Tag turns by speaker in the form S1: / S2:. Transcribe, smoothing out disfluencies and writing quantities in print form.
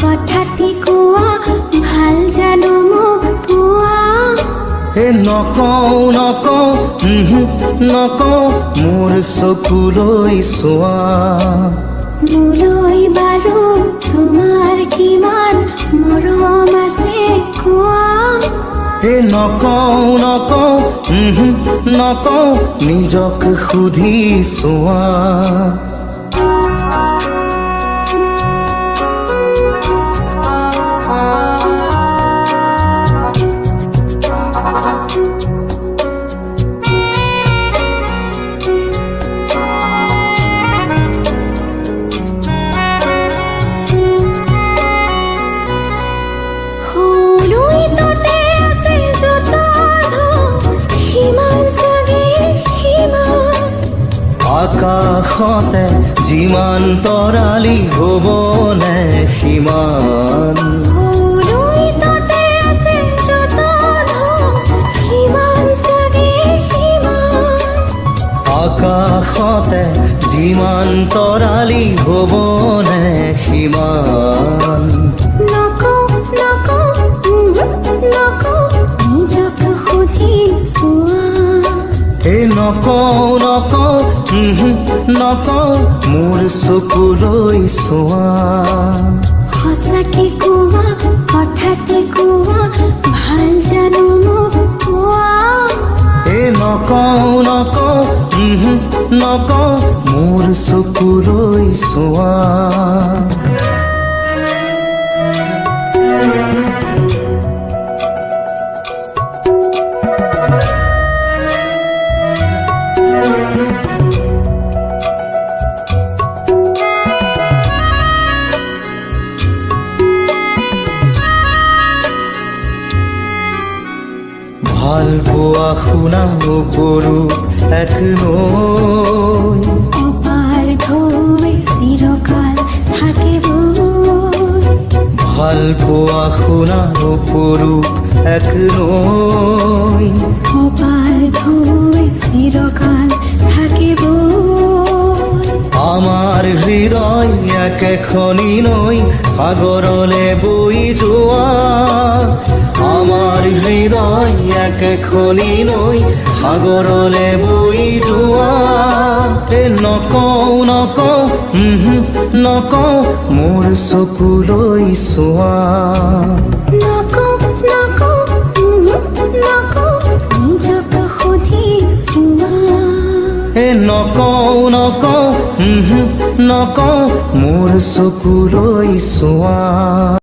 S1: কথাটি কোৱা ভাল জানো মোক পোৱা
S2: নকওঁ মোৰ চকুলৈ চোৱা
S1: মোলৈ বাৰু তোমাৰ কিমান মৰম আছে কোৱা
S2: নকওঁ নিজক সুধি চোৱা আকাশতে যিমান তৰালি হ'বনে সিমান আকাশতে যিমান তৰালি হ'বনে সিমান নকওঁ মোৰ চকুলৈ চোৱা
S1: সঁচাকে কোৱা কথাতে কোৱা ভাল জানো মোক কোৱা
S2: নকওঁ মোৰ চকুলৈ চোৱা ভাল পোৱা শুনা কৰো এক নৈ
S1: অপাৰ ঢৌৱে চিৰকাল থাকিব
S2: ভাল পোৱা শুনা কৰো এক নৈ
S1: অপাৰ ঢৌৱে চিৰকাল থাকিব
S2: আমাৰ হৃদয় একেখনি নৈ সাগৰলে বৈ যোৱা আমাৰ হৃদয় একেখনি নৈ সাগৰলে বৈ যোৱা নকওঁ মোৰ চকুলৈ চোৱা
S1: নিজক সুধি চোৱা
S2: নকওঁ মোৰ চকুলৈ চোৱা